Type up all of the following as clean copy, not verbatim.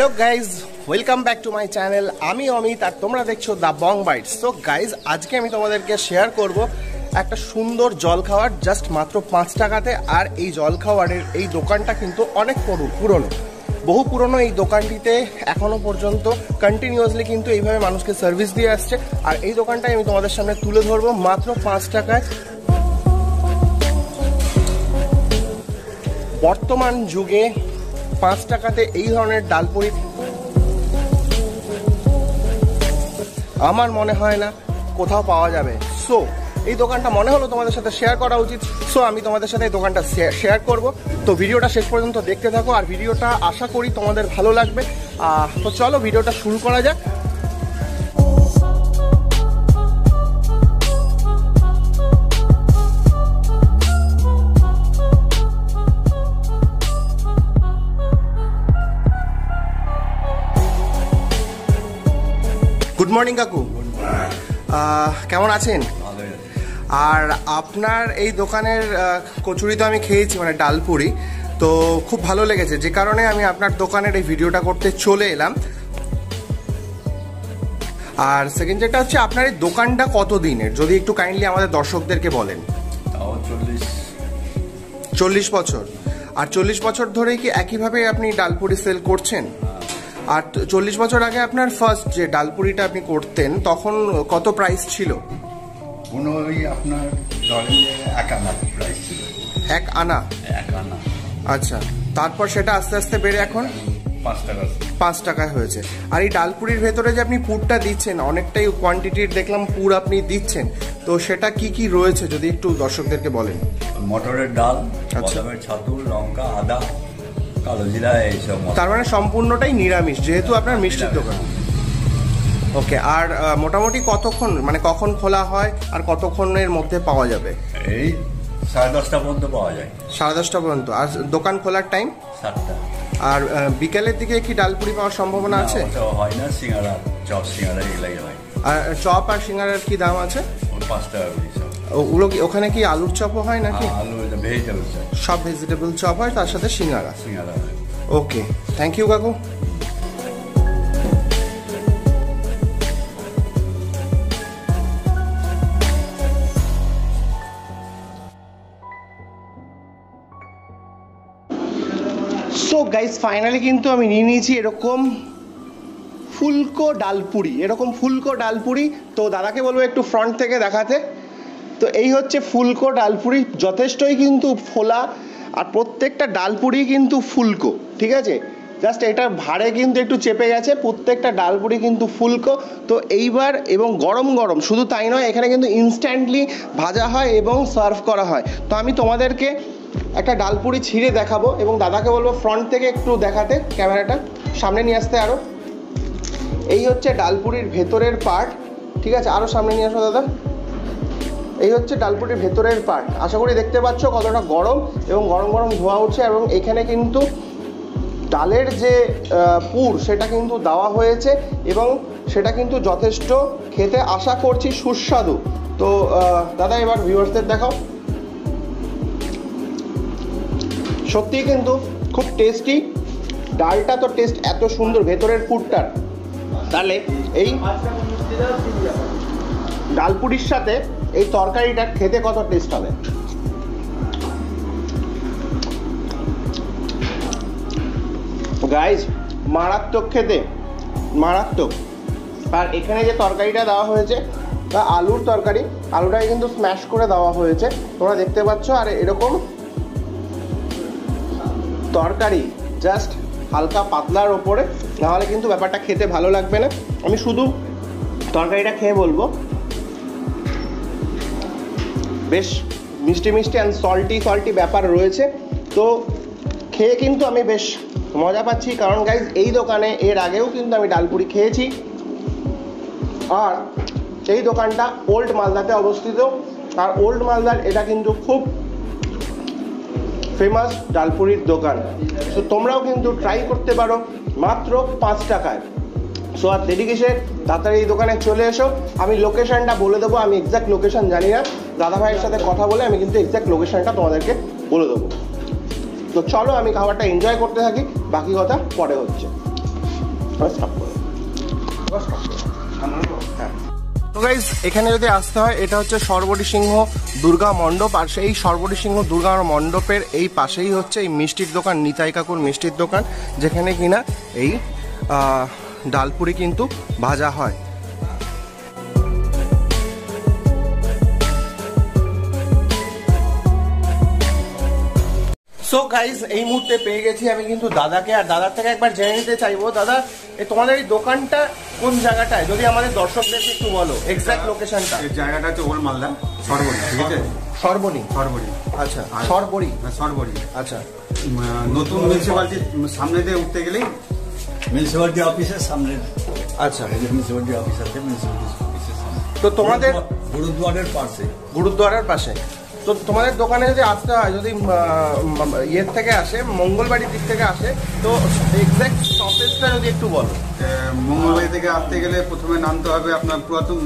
Hello guys welcome back to my channel आमी अमित और तुम्हारा देखो the Bang bytes. So guys आज के आमी तोमादेरके शेयर करब एक सुंदर जल खावार जस्ट मात्र 5 टाकाते। और ये जल खावारेर ये दोकानटा किन्तु अनेक पुरानो बहु पुरानो। ये दोकानटीते एखोनो पर्यन्त कन्टिन्यूअसलि किन्तु এইভাবে মানুষকে সার্ভিস দিয়ে আসছে। আর এই দোকানটাই আমি তোমাদের সামনে তুলে ধরবো মাত্র 5 টাকায়। বর্তমান যুগে 5 টাকাতে এই ধরনের ডালপুরি আমার মনে হয় না কোথাও পাওয়া যাবে। সো এই দোকানটা মনে হলো তোমাদের সাথে শেয়ার করা উচিত। সো আমি তোমাদের সাথে এই দোকানটা শেয়ার করব। তো ভিডিওটা শেষ পর্যন্ত দেখতে থাকো আর ভিডিওটা আশা করি তোমাদের ভালো লাগবে। তো চলো ভিডিওটা শুরু করা যাক। गुड मर्निंग काकू, केमन आছেন? আর আপনার এই দোকানের কচুরি তো আমি খেয়েছি, মানে ডালপুরি, তো খুব ভালো লেগেছে, যে কারণে আমি আপনার দোকানের এই ভিডিওটা করতে চলে এলাম। আর সেকেন্ড যেটা হচ্ছে আপনার এই দোকানটা কত দিনের, যদি একটু কাইন্ডলি আমাদের দর্শকদেরকে বলেন। 40 বছর। আর 40 বছর ধরেই কি একইভাবে আপনি ডালপুরি সেল করছেন? আর 40 বছর আগে আপনার ফার্স্ট যে ডালপুরিটা আপনি করতেন তখন কত প্রাইস ছিল? আপনার এক আনা প্রাইস ছিল। এক আনা? আচ্ছা, তারপর সেটা আস্তে আস্তে বেড়ে এখন 5 টাকায় হয়েছে। আর এই ডালপুরির ভেতরে যে আপনি পুরটা দিচ্ছেন, অনেকটাই কোয়ান্টিটির দেখলাম পুর আপনি দিচ্ছেন, তো সেটা কি কি রয়েছে যদি একটু দর্শকদেরকে বলেন। মটরের ডাল, বাদামের ছাতু, লঙ্কা, আদা, কালো জিরা, এইসব। তার মানে সম্পূর্ণটাই নিরামিষ যেহেতু আপনার মিষ্টির দোকান। ওকে। আর মোটামুটি কতক্ষণ, মানে কখন খোলা হয় আর কতক্ষণের মধ্যে পাওয়া যাবে? এই 10:30টা পর্যন্ত পাওয়া যায়। 10:30টা পর্যন্ত। আর দোকান খোলার টাইম 7টা। আর বিকেলের দিকে কি ডালপুরি পাওয়ার সম্ভাবনা আছে? হয় না, সিঙ্গারা, চপ, সিঙ্গারা এগুলাই হয়। আর চপ আর সিঙ্গারার কি দাম আছে? 5 টাকা করে। ওগুলো কি ওখানে কি আলুর চপও হয় নাকি? আলু, ভেজিটেবল চপ। সব ভেজিটেবল চপ হয়, তার সাথে সিঙ্গারা। ওকে, থ্যাংক ইউ কাকু। সো গাইস ফাইনালি কিন্তু আমি নিয়ে নিয়েছি এরকম ফুলকো ডালপুরি, এরকম ফুলকো ডালপুরি। তো দাদাকে বলবো একটু ফ্রন্ট থেকে দেখাতে। তো এই হচ্ছে ফুলকো ডালপুরি, যথেষ্টই কিন্তু ফোলা, আর প্রত্যেকটা ডালপুরি কিন্তু ফুলকো, ঠিক আছে? জাস্ট এটার ভাড়ে কিন্তু একটু চেপে গেছে, প্রত্যেকটা ডালপুরি কিন্তু ফুলকো। তো এইবার এবং গরম গরম, শুধু তাই নয়, এখানে কিন্তু ইনস্ট্যান্টলি ভাজা হয় এবং সার্ভ করা হয়। তো আমি তোমাদেরকে একটা ডালপুরি ছিঁড়ে দেখাবো এবং দাদাকে বলবো ফ্রন্ট থেকে একটু দেখাতে, ক্যামেরাটা সামনে নিয়ে আসতে আরও। এই হচ্ছে ডালপুরির ভেতরের পার্ট, ঠিক আছে? আরও সামনে নিয়ে আসো দাদা। এই হচ্ছে ডালপুরির ভেতরের পার্ট। আশা করি দেখতে পাচ্ছ কতটা গরম এবং গরম গরম ধোঁয়া উঠছে। এবং এখানে কিন্তু ডালের যে পুর সেটা কিন্তু দেওয়া হয়েছে এবং সেটা কিন্তু যথেষ্ট খেতে আশা করছি সুস্বাদু। তো দাদা এবার ভিউয়ার্সদের দেখাও। সত্যিই কিন্তু খুব টেস্টি, ডালটা তো টেস্ট এত সুন্দর, ভেতরের পুরটার, তাহলে এই ডালপুরির সাথে এই তরকারিটা খেতে কত টেস্ট হবে। গাইজ মারাত্মক খেতে, মারাত্মক। আর এখানে যে তরকারিটা দেওয়া হয়েছে তা আলুর তরকারি, আলুটাকে কিন্তু স্ম্যাশ করে দেওয়া হয়েছে, তোমরা দেখতে পাচ্ছ। আর এরকম তরকারি জাস্ট হালকা পাতলার ওপরে, নাহলে কিন্তু ব্যাপারটা খেতে ভালো লাগবে না। আমি শুধু তরকারিটা খেয়ে বলবো বেশ মিষ্টি মিষ্টি অ্যান্ড সল্টি ব্যাপার রয়েছে। তো খেয়ে কিন্তু আমি বেশ মজা পাচ্ছি, কারণ গাইজ এই দোকানে এর আগেও কিন্তু আমি ডালপুরি খেয়েছি। আর এই দোকানটা ওল্ড মালদাতে অবস্থিত। আর ওল্ড মালদার এটা কিন্তু খুব ফেমাস ডালপুরির দোকান। তো তোমরাও কিন্তু ট্রাই করতে পারো মাত্র 5 টাকায়। সো আর দেরি কিসের, তাড়াতাড়ি এই দোকানে চলে এসো। আমি লোকেশনটা বলে দেবো, আমি এক্স্যাক্ট লোকেশন জানি না, দাদা ভাইয়ের সাথে কথা বলে আমি কিন্তু এক্স্যাক্ট লোকেশনটা তোমাদেরকে বলে দেবো। তো চলো আমি খাবারটা এনজয় করতে থাকি, বাকি কথা পরে হচ্ছে। তো গাইজ এখানে যদি আসতে হয়, এটা হচ্ছে সর্বরী সিংহ দুর্গা মণ্ডপ, আর সেই সর্বরী সিংহ দুর্গা মণ্ডপের এই পাশেই হচ্ছে এই মিষ্টির দোকান, নিতাই কাকুর মিষ্টির দোকান, যেখানে কিনা এই ডালপুরি কিন্তু ভাজা হয়। সো গাইজ এই মুহূর্তে পেয়ে গেছি আমি কিন্তু দাদাকে, আর দাদার থেকে একবার জেনে নিতে চাইবো, দাদা তোমাদের এই দোকানটা কোন জায়গাটায়, যদি আমাদের দর্শকদেরকে একটু বলো এক্সাক্ট লোকেশনটা। এই জায়গাটা হচ্ছে ওল্ড মালদা সরবরি, ঠিক আছে? সরবরি, সরবরি, আচ্ছা সরবরি, সরবরি, আচ্ছা। নতুন মিউনিসিপালিটির সামনে দিয়ে উঠতে গেলেই মিউনিসিপালিটি অফিসের সামনে, আচ্ছা মিউনিসিপালিটি অফিস আছে, মিউনিসিপালিটি অফিসের সামনে। তো তোমাদের গুরুদ্বারের পাশে, গুরুদ্বারের পাশে। তো তোমাদের দোকানে যদি আসতে হয়, যদি ইয়ের থেকে আসে, মঙ্গলবাড়ির দিক থেকে আসে, তো এক্সাক্ট স্টপেজটা যদি একটু বলো। মঙ্গলবাড়ি থেকে আসতে গেলে প্রথমে নামতে হবে আপনার পুরাতন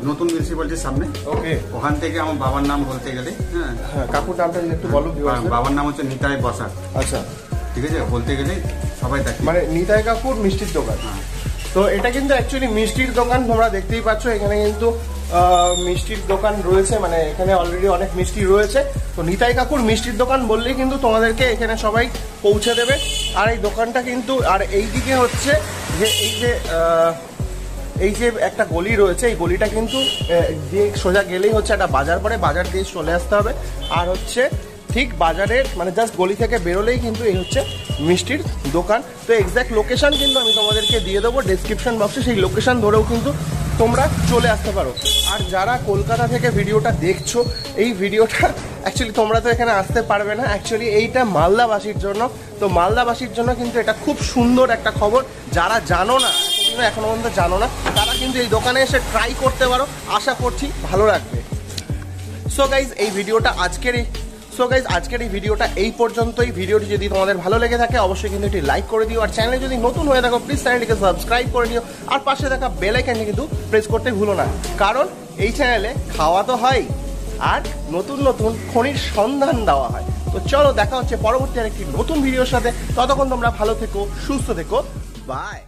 নতুন মিউনিসিপালিটির সামনে। ওকে, ওখান থেকে আমার বাবার নাম বলতে গেলে, হ্যাঁ কাকুর নামটা যদি একটু বলো। বাবার নাম হচ্ছে নিতাই বসাক, আচ্ছা ঠিক আছে? বলতে গেলে সবাই দেখে, মানে নিতাই কাকুর মিষ্টির দোকান। তো এটা কিন্তু অ্যাকচুয়ালি মিষ্টির দোকান, তোমরা দেখতেই পাচ্ছ এখানে কিন্তু মিষ্টির দোকান রয়েছে, মানে এখানে অলরেডি অনেক মিষ্টি রয়েছে। তো নিতাই কাকুর মিষ্টির দোকান বললেই কিন্তু তোমাদেরকে এখানে সবাই পৌঁছে দেবে। আর এই দোকানটা কিন্তু, আর এইদিকে হচ্ছে যে এই যে একটা গলি রয়েছে, এই গলিটা কিন্তু দিয়ে সোজা গেলেই হচ্ছে একটা বাজার পড়ে, বাজার দিয়ে চলে আসতে হবে। আর হচ্ছে ঠিক বাজারের মানে জাস্ট গলি থেকে বেরোলেই কিন্তু এই হচ্ছে মিষ্টির দোকান। তো এক্স্যাক্ট লোকেশন কিন্তু আমি তোমাদেরকে দিয়ে দেবো ডেসক্রিপশন বক্সে, সেই লোকেশন ধরেও কিন্তু তোমরা চলে আসতে পারো। আর যারা কলকাতা থেকে ভিডিওটা দেখছো, এই ভিডিওটা অ্যাকচুয়ালি তোমরা তো এখানে আসতে পারবে না, অ্যাকচুয়ালি এইটা মালদাবাসীর জন্য। তো মালদাবাসীর জন্য কিন্তু এটা খুব সুন্দর একটা খবর। যারা জানো না, এখনো পর্যন্ত জানো না, তারা কিন্তু এই দোকানে এসে ট্রাই করতে পারো, আশা করছি ভালো লাগবে। সো গাইজ এই ভিডিওটা আজকের এই ভিডিওটা এই পর্যন্তই। ভিডিওটি যদি তোমাদের ভালো লেগে থাকে অবশ্যই কিন্তু এটি লাইক করে দিও, আর চ্যানেলে যদি নতুন হয়ে থাকো প্লিজ চ্যানেলটিকে সাবস্ক্রাইব করে দিও, আর পাশে থাকা বেল আইকনটি কিন্তু প্রেস করতে ভুলো না, কারণ এই চ্যানেলে খাওয়া তো হয় আর নতুন নতুন খনির সন্ধান দেওয়া হয়। তো চলো দেখা হচ্ছে পরবর্তী আরেকটি নতুন ভিডিওর সাথে, ততক্ষণ তোমরা ভালো থেকো, সুস্থ থেকো, বাই।